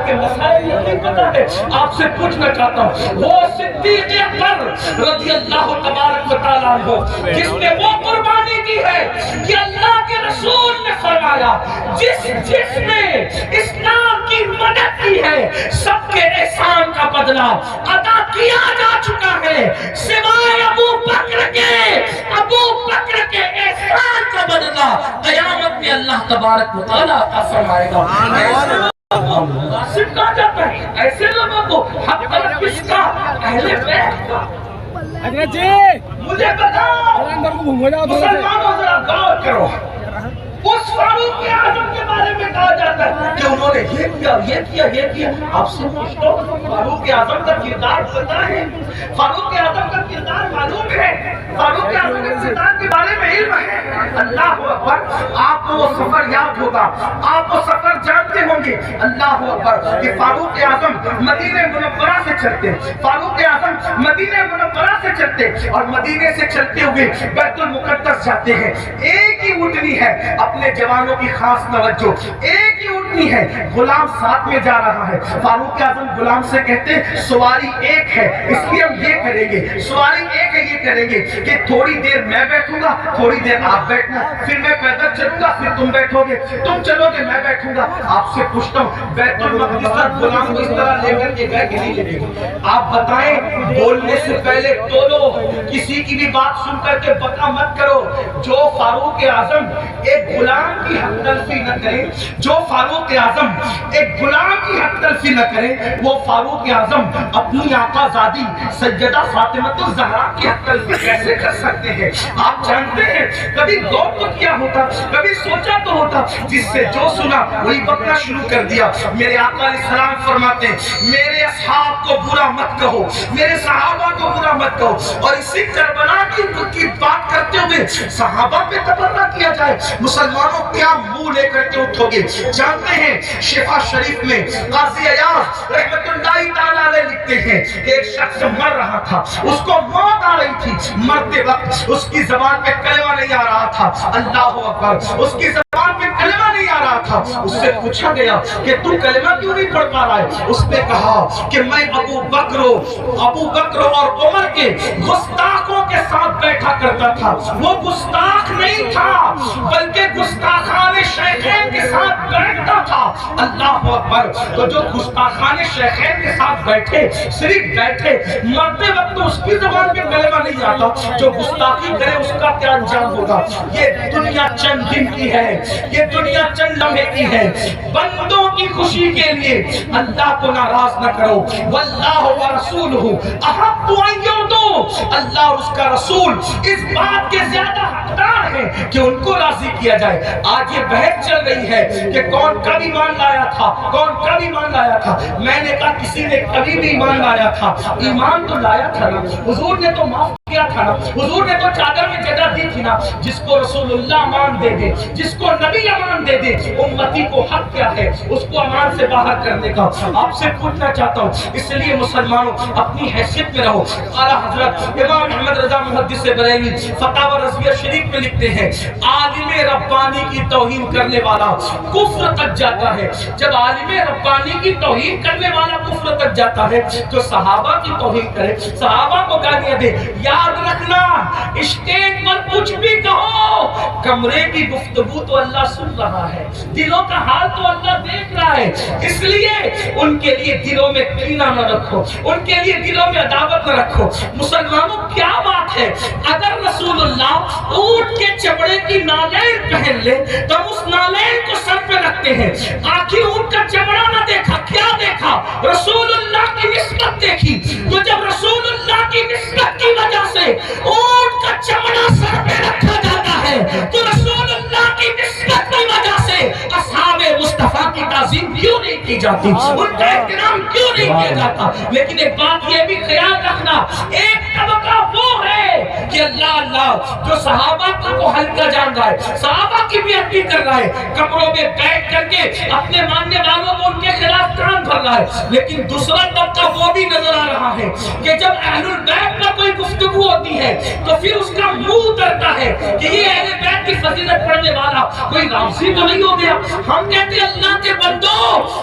کے مسائل نہیں پتا ہے، آپ سے پوچھنا چاہتا ہوں وہ صدیق اکبر رضی اللہ تبارک و تعالیٰ عنہ جس نے وہ قربانی کی ہے کہ اللہ کے رسول نے فرمایا جس نے اسلام کی مدد کی ہے سب کے احسان کا بدلہ ادا کیا جا چکا ہے سوائے ابو بکر کے احسان کا بدلہ قیامت میں اللہ تبارک و تعالیٰ عطا فرمائے گا۔ مناسب کہا جاتا ہے ایسے لوگوں کو حق کس کا؟ اہل بیت کا۔ مجھے بتاؤ مسلمانوں ذرا غور کرو، اس فاروق اعظم کے بارے میں کہا جاتا ہے کہ انہوں نے یہ کیا۔ آپ سے پوچھتا ہوں فاروق اعظم کا کردار پتہ ہے؟ فاروق اعظم کا کردار معلوم ہے؟ فاروق اعظم کے کردار کے بارے میں علم ہے؟ اللہ اکبر، آپ کو وہ سفر یاد ہوگا، آپ وہ سفر جانتے ہوں گے۔ اللہ اکبر کہ فاروق اعظم مدینہ منورہ سے چلتے، فاروق اعظم مدینہ منورہ سے چلتے اور مدینے سے چلتے ہوئے بیت المقدس جاتے ہیں۔ ایک ہی اونٹنی ہے، اپنے جوانوں کی خاص توجہ، ایک ہی اونٹنی ہے، غلام ساتھ میں جا رہا ہے۔ فاروق اعظم غلام سے کہتے سواری ایک ہے اس لیے ہم یہ کریں گے، سواری ایک ہے یہ کریں گے کہ تھوڑی دیر میں بیٹھوں گا، تھوڑی دیر آپ بیٹھنا، پھر میں پیدل چلوں گا، پھر تم بیٹھو گے، تم چلو گے میں بیٹھوں گا۔ آپ سے پوچھتا ہوں بیت المقدس پر غلام کو اس طرح لے کر کے گئے کہ نہیں لے گئے؟ آپ بتائیں، بولنے سے پہلے ٹولو، کسی کی بھی بات سن کر کے بکا مت کرو۔ جو فاروق اعظم ایک غلام کی حق تلفی نہ کرے، جو فاروق اعظم ایک غلام کی حق تلفی نہ کرے، وہ فاروق اعظم اپنی آقا زادی سیدہ فاطمہ الزہرا کی حق تلفی کیسے کر سکتے ہیں؟ آپ جانتے ہیں کبھی غور تو کیا ہوتا، کبھی سوچا تو ہوتا، جس سے جو سنا وہی بکنا شروع کر دیا۔ میرے آقا علیہ السلام فرماتے ہیں میرے اصحاب کو برا مت کہو، میرے صحابہ کو برا مت کہو، اور اسی کربلا کی بات کرتے ہوئے صحابہ پہ تبرہ کیا جائے۔ مسلمانوں کیا منہ لے کر کے اٹھو گے؟ جانتے ہیں شفا شریف میں قاضی عیاض رحمت اللہ تعالیٰ علیہ لکھتے ہیں کہ ایک شخص مر رہا تھا، اس کو موت آ رہی تھی، مرتے وقت اس کی زبان پہ کلمہ نہیں آ رہا تھا۔ اللہ اکبر، اس کی زبان پہ کلمہ نہیں آ رہا تھا۔ اس سے پوچھا گیا کہ تو کلمہ کیوں نہیں پڑھ پا رہا ہے؟ اس نے کہا کہ میں ابو بکر اور عمر کے گستاخوں کے ساتھ بیٹھا کرتا تھا۔ وہ گستاخ نہیں تھا بلکہ گستاخان شیخین کے ساتھ بیٹھتا تھا۔ اللہ اکبر، تو جو گستاخان شیخین کے ساتھ بیٹھے، صرف بیٹھے، مرتے وقت اس کی زبان پہ کلمہ نہیں آتا، جو گستاخی کرے اس کا کیا انجام ہوگا؟ یہ دنیا چند دن کی ہے، یہ دنیا چند لمحے کی ہے۔ بندوں کی خوشی کے لیے اللہ کو ناراض نہ کرو۔ واللہ ورسولہ احق ان یرضوا، اللہ اور اس کا رسول اس بات کے زیادہ حقدار ہیں کہ ان کو راضی کیا جائے۔ آج یہ بحث چل رہی ہے کہ کون کب ایمان لایا تھا، کون کب ایمان لایا تھا۔ میں نے کہا کسی نے کبھی بھی ایمان لایا تھا، ایمان تو لایا تھا نا، حضور نے تو معاف کیا تھا نا، حضور نے تو چادر میں جگہ دی تھی نا۔ جس کو رسول اللہ امان دے دے، جس کو نبی امان دے دے، امتی کو حق کیا ہے اس کو امان سے باہر کرنے کا۔ آپ سے پوچھنا چاہتا ہوں، اس لیے مسلمانوں اپنی حیثیت میں رہو۔ اعلیٰ حضرت امام احمد رضا محدث بریلوی فتاوی رضویہ شریف میں لکھتے ہیں عالم ربانی کی توہین کرنے والا کفر تک جاتا ہے۔ جب عالم ربانی کی توہین کرنے والا کفر تک جاتا ہے تو صحابہ کی توہین کرے، صحابہ کو گالیاں دے، یاد رکھنا اسٹیج پر کچھ بھی کہو، کمرے کی گفتگو تو اللہ سن رہا ہے، دلوں کا حال تو اللہ دیکھ رہا ہے۔ اس لیے ان کے لیے دلوں میں کینہ نہ رکھو، ان کے لیے دلوں میں عداوت نہ رکھو۔ مسلمانوں کیا بات ہے، اگر رسول اللہ اونٹ کے چمڑے کی نالین پہن لے تو ہم اس نالین کو سر پہ رکھتے ہیں۔ آخر اونٹ کا چمڑا نہ دیکھا، کیا دیکھا؟ رسول اللہ کی نسبت دیکھی۔ تو جب رسول اللہ کی نسبت کی وجہ سے اونٹ کا چمڑا سر پہ رکھا جاتا ہے تو رسول اللہ کی نسبت کی وجہ سے اصحاب مصطفیٰ کی تعظیم کیوں نہیں کی جاتی، ان کا احترام کیوں نہیں کیا جاتا؟ لیکن ایک بات یہ بھی خیال رکھنا، ایک طبقہ وہ ہے کہ اللہ جو صحابہ کو ہلکا جان رہا ہے، صحابہ کی بھی عزت کر رہا ہے، کمروں میں بیٹھ کر کے اپنے ماننے والوں کو ان کے خلاف کان بھر رہا ہے۔ لیکن دوسرا طبقہ وہ بھی نظر آ رہا ہے کہ جب اہل البیت کا کوئی گفتگو ہوتی ہے تو پھر اس کا منہ اترتا ہے کہ یہ اہل بیت کی فضیلت پڑھنے والا کوئی رافضی تو نہیں ہو گیا۔ ہم کہتے ہیں اللہ کے بندو،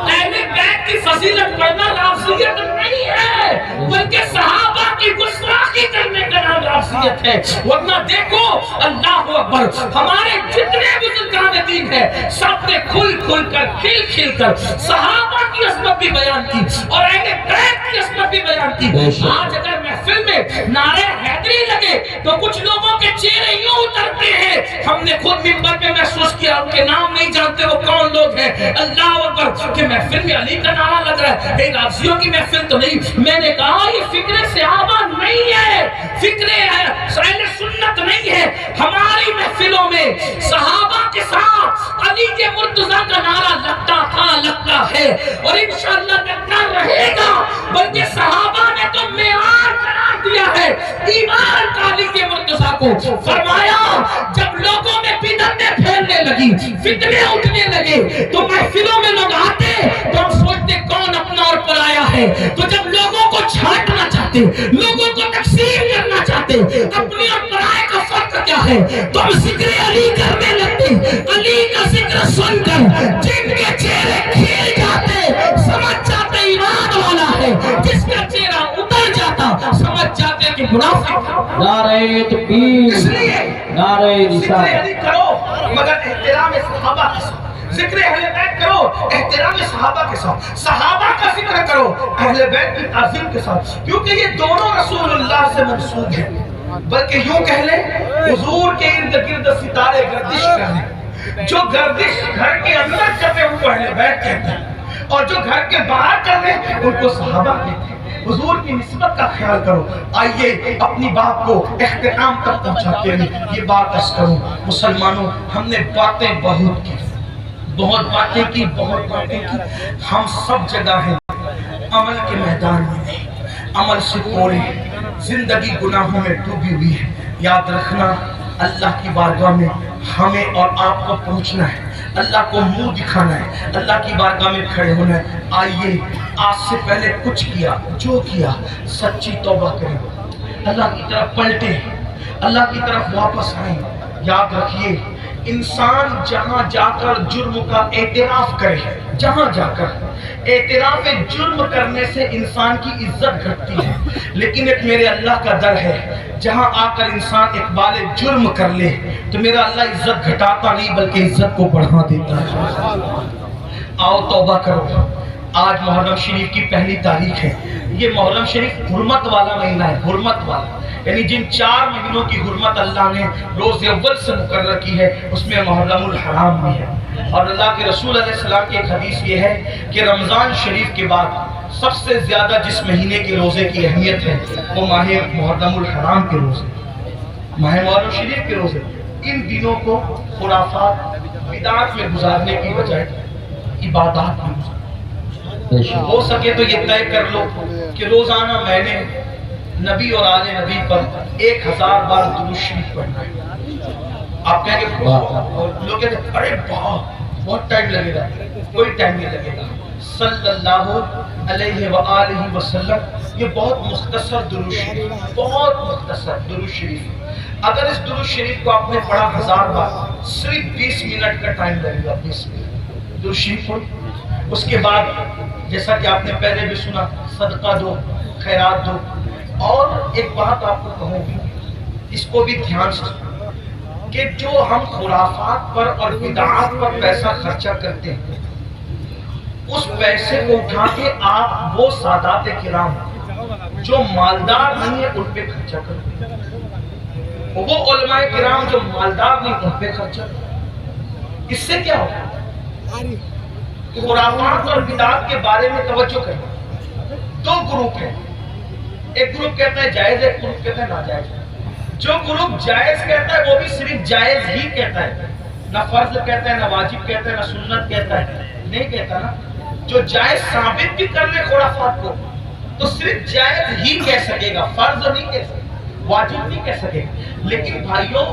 اہل بیت کی فضیلت پڑھنا رافضیت نہیں ہے، بلکہ صحابہ کی گستاخی کرنے کا نام رافضیت ہے۔ ورنہ دیکھو اللہ اکبر، ہمارے جتنے بزرگان دین ہیں سب نے کھل کھل کر کھل کھل کر صحابہ کی عظمت بھی بیان کی اور اہل بیت کی عظمت بھی بیان کی۔ آج اگر محفل میں نعرے حیدری لگے تو کچھ لوگوں کے چہرے یوں اترتے ہیں، ہم نے خود منبر پہ محسوس کیا، ان کے نام نہیں جانتے وہ کون لوگ ہیں۔ اللہ اکبر کہ محفل میں علی کا نعرہ لگ رہا ہے، رافضیوں کی محفل تو نہیں۔ میں نے کہا یہ فکر صحابہ نہیں ہے، فکر اہل سنت نہیں ہے۔ ہماری محفلوں میں صحابہ کے ساتھ علی کے مرتضیٰ کا نعرہ لگتا تھا، لگتا ہے اور انشاءاللہ لگتا رہے گا، بلکہ صحابہ نے تو معیار قرار دیا ہے ایمان کا علی کے مرتضیٰ کو۔ فرمایا جب لوگوں میں بدعتیں پھیلنے لگی، فتنے اٹھنے لگے تو محفلوں میں لوگ آتے تو ہم سوچتے کون اپنا اور پرایا ہے، تو جب لوگوں کو چھانٹنا چاہتے، لوگوں کو تقسیم کرنا چاہتے، اپنی اور پرائے کا فرق کیا ہے، تو ہم ذکر علی کرنے لگتے۔ علی کا ذکر سن کر جن کے چہرے کھل جاتے سمجھ جاتے ایمان والا ہے، جس کا چہرہ اتر جاتا سمجھ جاتے کہ منافق۔ نعرہ تکبیر، اس لیے نعرہ ذکر رسالت۔ علی کرو مگر احترام صحابہ کے ساتھ، ذکر اہل بیت کرو احترام صحابہ کے ساتھ، صحابہ کا ذکر کرو اہل بیت کی تعظیم کے ساتھ، کیونکہ یہ دونوں رسول اللہ سے منسوب ہیں۔ بلکہ یوں کہہ لیں حضور کے ارد گرد ستارے گردش کر رہے، جو گردش گھر کے اندر کر رہے ان کو اہل بیت کہتے ہیں، اور جو گھر کے باہر کر رہے ان کو صحابہ کہتے ہیں۔ حضور کی نسبت کا خیال کرو۔ آئیے اپنی بات کو اختتام تک پہنچاتے ہیں۔ یہ بات عرض کروں مسلمانوں، ہم نے باتیں بہت کی، بہت باتیں کی، بہت باتیں کی، ہم سب جگہ ہیں، عمل کے میدان میں نہیں، عمل سے کوڑے، زندگی گناہوں میں ڈوبی ہوئی ہے۔ یاد رکھنا اللہ کی بارگاہ میں ہمیں اور آپ کو پہنچنا ہے، اللہ کو منہ دکھانا ہے، اللہ کی بارگاہ میں کھڑے ہونا ہے۔ آئیے آج سے پہلے کچھ کیا، جو کیا سچی توبہ کریں، اللہ کی طرف پلٹیں، اللہ کی طرف واپس آئیں۔ یاد رکھیے انسان جہاں جا کر جرم کا اعتراف کرے، جہاں جا کر اعتراف جرم کرنے سے انسان کی عزت گھٹتی ہے، لیکن ایک میرے اللہ کا در ہے جہاں آ کر انسان اقبال جرم کر لے تو میرا اللہ عزت گھٹاتا نہیں بلکہ عزت کو بڑھا دیتا ہے۔ آؤ توبہ کرو۔ آج محرم شریف کی پہلی تاریخ ہے۔ یہ محرم شریف حرمت والا مہینہ ہے، حرمت والا، یعنی جن 4 مہینوں کی حرمت اللہ نے روز اول سے مقرر کی ہے اس میں محرم الحرام بھی ہے۔ اور اللہ کے رسول علیہ السلام کی ایک حدیث یہ ہے کہ رمضان شریف کے بعد سب سے زیادہ جس مہینے کے روزے کی اہمیت ہے وہ ماہ محرم الحرام کے روزے، ماہ محرم شریف کے روزے۔ ان دنوں کو خرافات بدعات میں گزارنے کی بجائے عبادات میں گزارنے۔ ہو سکے تو یہ طے کر لو کہ روزانہ میں نے نبی اور آل نبی پر 1000 بار درود شریف پڑھنا ہے۔ آپ کہیں گے لوگ کہتے ہیں ارے بہت ٹائم لگے گا، کوئی ٹائم نہیں لگے گا۔ صلی اللہ علیہ وآلہ وسلم، یہ بہت مختصر درود شریف، بہت مختصر درود شریف۔ اگر اس درود شریف کو آپ نے پڑھا 1000 بار، صرف 20 منٹ کا ٹائم لگے گا، 20 منٹ درود شریف پڑھ۔ اس کے بعد جیسا کہ آپ نے پہلے بھی سنا صدقہ دو، خیرات دو۔ اور ایک بات آپ کو کہوں گی، اس کو بھی دھیان سے کہ جو ہم خرافات پر اور بدعات پر پیسہ خرچہ کرتے ہیں اس پیسے کو اٹھا کے آپ وہ سادات کرام جو مالدار نہیں ہے ان پہ خرچہ کرتے ہیں، وہ علماء کرام جو مالدار نہیں ان پہ خرچہ کرتے ہیں۔ اس سے کیا ہوگا؟ خرافات اور بدعات کے بارے میں توجہ کریں۔ 2 گروپ ہیں، ایک گروپ کہتا ہے جائز ہے، ایک گروپ کہتا ہے ناجائز ہے۔ جو گروپ جائز کہتا ہے وہ بھی صرف جائز ہی کہتا ہے، نہ فرض کہتا ہے، نہ واجب کہتا ہے، نہ سنت کہتا ہے، نہیں کہتا نا۔ جو جائز ثابت بھی کر لے خرافات کو تو صرف جائز ہی کہہ سکے گا، فرض نہیں کہہ سکے گا، واجب نہیں کہہ سکے گا۔ لیکن بھائیوں،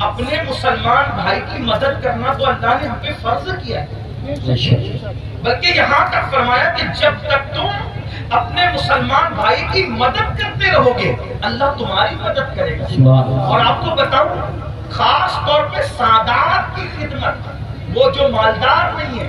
اپنے مسلمان بھائی کی مدد کرنا تو اللہ نے ہم پہ فرض کیا ہے، بلکہ یہاں تک فرمایا کہ جب تک تم اپنے مسلمان بھائی کی مدد کرتے رہو گے اللہ تمہاری مدد کرے گا۔ اور آپ کو بتاؤں خاص طور پہ سادات کی خدمت، وہ جو مالدار نہیں ہے،